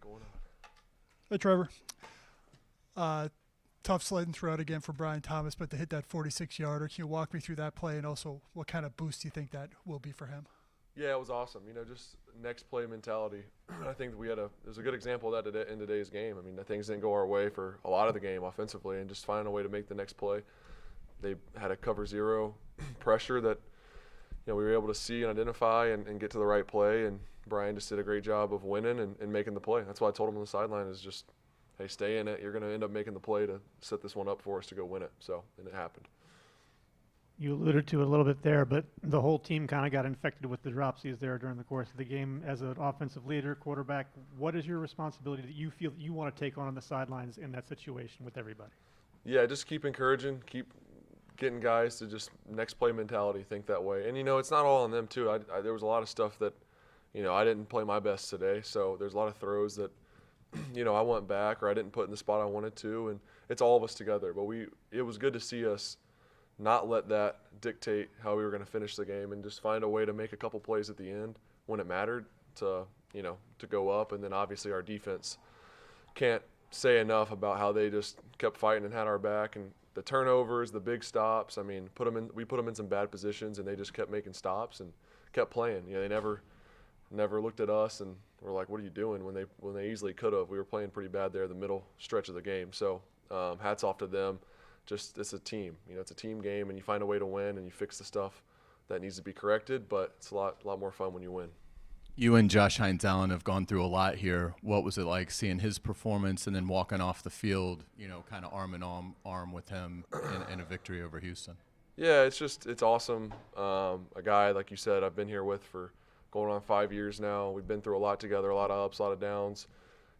going on? Hey, Trevor. Tough sledding throughout again for Brian Thomas, but to hit that 46-yarder, can you walk me through that play and also what kind of boost do you think that will be for him? Yeah, it was awesome. Just next play mentality. I think that there's a good example of that today, in today's game. The things didn't go our way for a lot of the game offensively, and just finding a way to make the next play. They had a cover zero pressure that we were able to see and identify and get to the right play, and Brian just did a great job of winning and making the play. That's why I told him on the sideline is just, hey, stay in it. You're going to end up making the play to set this one up for us to go win it. And it happened. You alluded to it a little bit there, but the whole team kind of got infected with the dropsies there during the course of the game. As an offensive leader, quarterback, what is your responsibility that you feel that you want to take on the sidelines in that situation with everybody? Yeah, just keep encouraging, keep getting guys to just next play mentality, think that way. And, it's not all on them, too. There was a lot of stuff that, I didn't play my best today. So there's a lot of throws that, I went back or I didn't put in the spot I wanted to. And it's all of us together. But it was good to see us not let that dictate how we were going to finish the game and just find a way to make a couple plays at the end when it mattered to go up. And then obviously our defense can't say enough about how they just kept fighting and had our back. And the turnovers, the big stops, we put them in some bad positions and they just kept making stops and kept playing. They never looked at us and were like, what are you doing, when they easily could have. We were playing pretty bad there the middle stretch of the game. So hats off to them. Just it's a team. It's a team game, and you find a way to win, and you fix the stuff that needs to be corrected. But it's a lot more fun when you win. You and Josh Hines Allen have gone through a lot here. What was it like seeing his performance and then walking off the field, kind of arm in arm with him in a victory over Houston? Yeah, it's awesome. A guy, like you said, I've been here with for going on 5 years now. We've been through a lot together, a lot of ups, a lot of downs.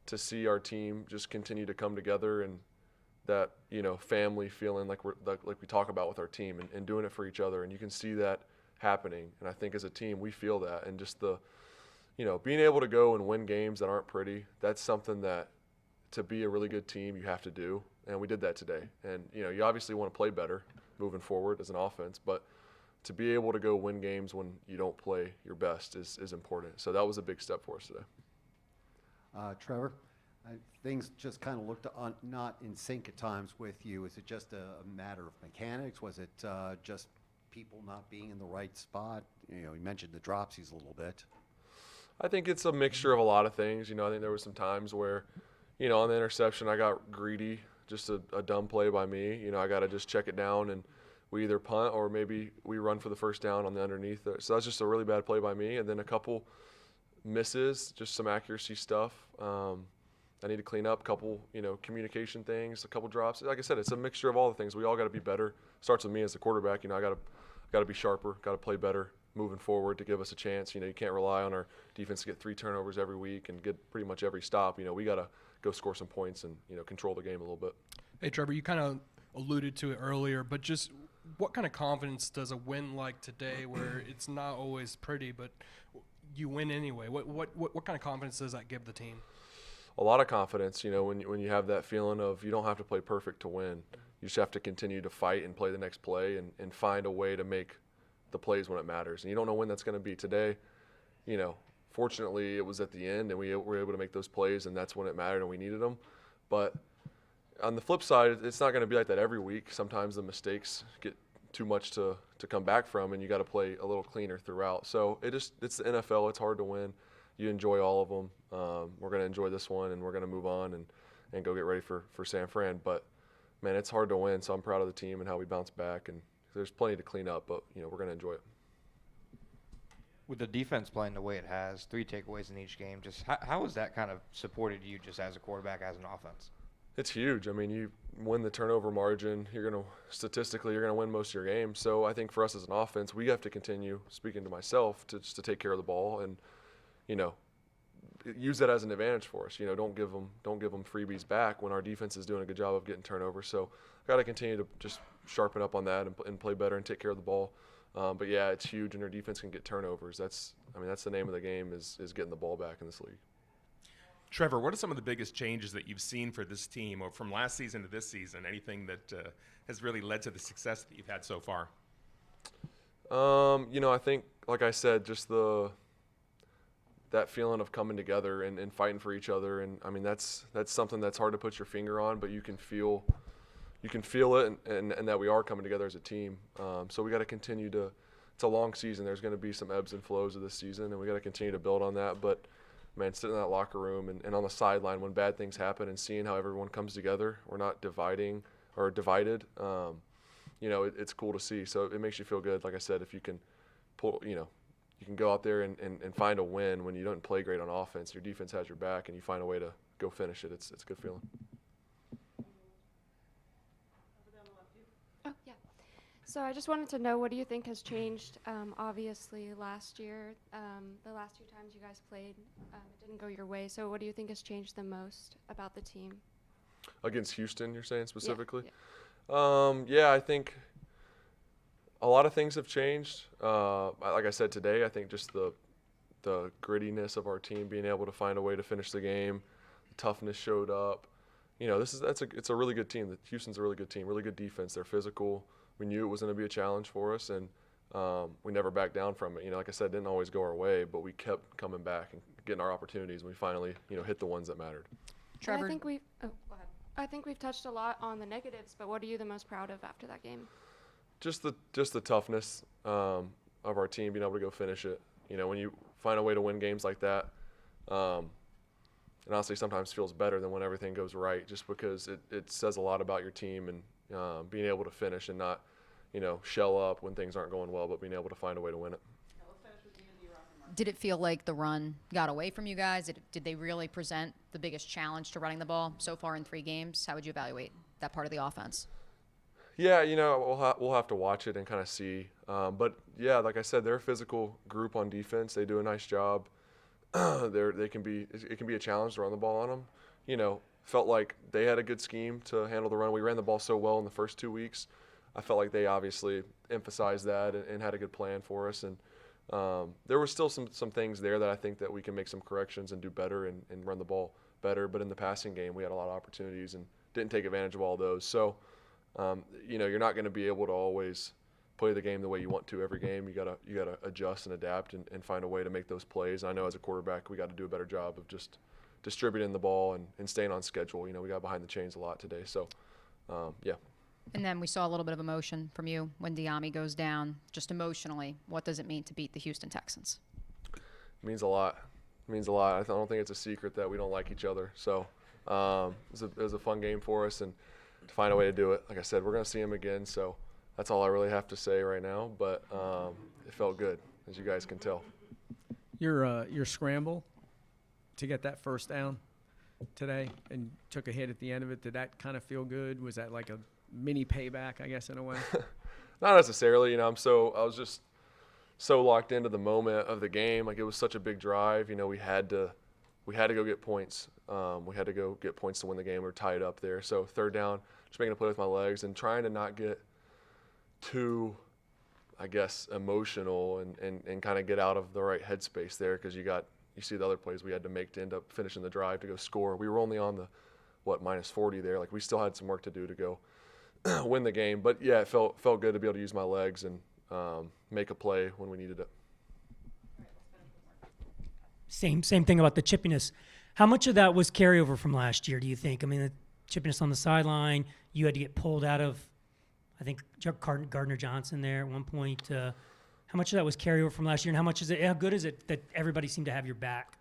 To see our team just continue to come together and that family feeling like we talk about with our team and doing it for each other, and you can see that happening. And I think as a team we feel that, and just the being able to go and win games that aren't pretty, that's something that to be a really good team you have to do, and we did that today. And you obviously want to play better moving forward as an offense, but to be able to go win games when you don't play your best is important. So that was a big step for us today. Trevor, things just kind of looked not in sync at times with you. Is it just a matter of mechanics? Was it just people not being in the right spot? You mentioned the dropsies a little bit. I think it's a mixture of a lot of things. I think there were some times where, on the interception I got greedy, just a dumb play by me. I got to just check it down, and we either punt or maybe we run for the first down on the underneath there. So that's just a really bad play by me. And then a couple misses, just some accuracy stuff. I need to clean up a couple, communication things, a couple drops. Like I said, it's a mixture of all the things. We all got to be better. Starts with me as the quarterback. I got to be sharper, got to play better moving forward to give us a chance. You can't rely on our defense to get 3 turnovers every week and get pretty much every stop. We got to go score some points and, control the game a little bit. Hey, Trevor, you kind of alluded to it earlier, but just what kind of confidence does a win like today, where it's not always pretty, but you win anyway? What kind of confidence does that give the team? A lot of confidence, when you have that feeling of you don't have to play perfect to win. You just have to continue to fight and play the next play and find a way to make the plays when it matters. And you don't know when that's going to be. Today, fortunately it was at the end and we were able to make those plays, and that's when it mattered and we needed them. But on the flip side, it's not going to be like that every week. Sometimes the mistakes get too much to come back from, and you got to play a little cleaner throughout. So it's the NFL. It's hard to win. You enjoy all of them. We're going to enjoy this one, and we're going to move on and go get ready for San Fran. But, man, it's hard to win, so I'm proud of the team and how we bounce back. And there's plenty to clean up, but, we're going to enjoy it. With the defense playing the way it has, 3 takeaways in each game, just how has that kind of supported you just as a quarterback, as an offense? It's huge. You win the turnover margin, statistically you're going to win most of your games. So I think for us as an offense, we have to continue, speaking to myself, to take care of the ball and, use that as an advantage for us. Don't give them freebies back when our defense is doing a good job of getting turnovers. So got to continue to just sharpen up on that and play better and take care of the ball. But yeah, it's huge, and our defense can get turnovers. That's the name of the game is getting the ball back in this league. Trevor, what are some of the biggest changes that you've seen for this team, or from last season to this season? Anything that has really led to the success that you've had so far? I think, like I said, just that that feeling of coming together and fighting for each other. And I mean, that's something that's hard to put your finger on, but you can feel it, and that we are coming together as a team. So we got to continue to. It's a long season. There's going to be some ebbs and flows of this season, and we got to continue to build on that. But man, sitting in that locker room and on the sideline when bad things happen and seeing how everyone comes together, we're not divided. It's cool to see. So it makes you feel good. Like I said, if you can pull, you can go out there and find a win when you don't play great on offense. Your defense has your back, and you find a way to go finish it. It's a good feeling. Oh, yeah. So I just wanted to know, what do you think has changed? Obviously, last year, the last 2 times you guys played, it didn't go your way. So what do you think has changed the most about the team? Against Houston, you're saying specifically? Yeah. I think a lot of things have changed. Like I said today, I think just the grittiness of our team, being able to find a way to finish the game, the toughness showed up. It's a really good team. Houston's a really good team, really good defense. They're physical. We knew it was going to be a challenge for us, and we never backed down from it. Like I said, it didn't always go our way, but we kept coming back and getting our opportunities, and we finally, hit the ones that mattered. Trevor? Go ahead. I think we've touched a lot on the negatives, but what are you the most proud of after that game? Just the toughness of our team, being able to go finish it. When you find a way to win games like that, and honestly sometimes feels better than when everything goes right, just because it says a lot about your team and being able to finish and not, shell up when things aren't going well, but being able to find a way to win it. Did it feel like the run got away from you guys? Did they really present the biggest challenge to running the ball so far in 3 games? How would you evaluate that part of the offense? Yeah, we'll have to watch it and kind of see. But yeah, like I said, they're a physical group on defense. They do a nice job. It can be a challenge to run the ball on them. Felt like they had a good scheme to handle the run. We ran the ball so well in the first 2 weeks. I felt like they obviously emphasized that and had a good plan for us. And there were still some things there that I think that we can make some corrections and do better and run the ball better. But in the passing game, we had a lot of opportunities and didn't take advantage of all those. So, you're not going to be able to always play the game the way you want to every game. You gotta adjust and adapt and find a way to make those plays. And I know as a quarterback, we got to do a better job of just distributing the ball and staying on schedule. We got behind the chains a lot today. So, yeah. And then we saw a little bit of emotion from you when Diami goes down. Just emotionally, what does it mean to beat the Houston Texans? It means a lot. I don't think it's a secret that we don't like each other. So it was a fun game for us, and to find a way to do it. Like I said, we're going to see him again, so that's all I really have to say right now. But it felt good, as you guys can tell. Your scramble to get that first down today and took a hit at the end of it, did that kind of feel good? Was that like a mini payback, I guess, in a way? Not necessarily. I was just so locked into the moment of the game. Like, it was such a big drive. We had to go get points. We had to go get points to win the game. We were tied up there. So 3rd down, just making a play with my legs and trying to not get too, I guess, emotional and kind of get out of the right headspace there, because you see the other plays we had to make to end up finishing the drive to go score. We were only on the minus 40 there. Like, we still had some work to do to go win the game. But yeah, it felt good to be able to use my legs and make a play when we needed it. Same thing about the chippiness. How much of that was carryover from last year, do you think? I mean, the chippiness on the sideline, you had to get pulled out of, I think, Gardner Johnson there at one point. How much of that was carryover from last year, and how good is it that everybody seemed to have your back?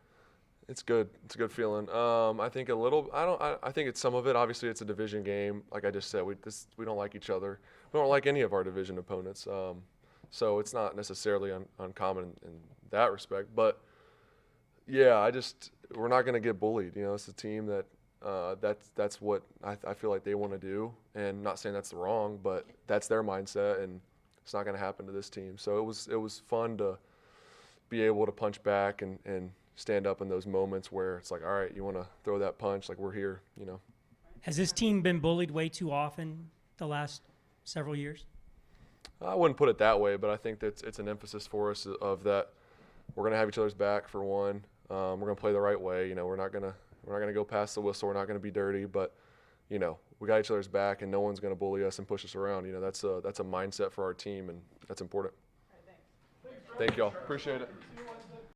It's good. It's a good feeling. I think a little. I think it's some of it. Obviously, it's a division game. Like I just said, we don't like each other. We don't like any of our division opponents. So it's not necessarily uncommon in that respect. But yeah, we're not going to get bullied. It's a team that's what I feel like they want to do. And not saying that's wrong, but that's their mindset, and it's not going to happen to this team. So it was fun to be able to punch back and stand up in those moments where it's like, all right, you want to throw that punch, like, we're here. Has this team been bullied way too often the last several years? I wouldn't put it that way, but I think that it's an emphasis for us of that we're going to have each other's back, for one. We're going to play the right way. We're not going to go past the whistle. We're not going to be dirty, but we got each other's back, and no one's going to bully us and push us around. That's a mindset for our team, and that's important. Thank y'all. Appreciate it.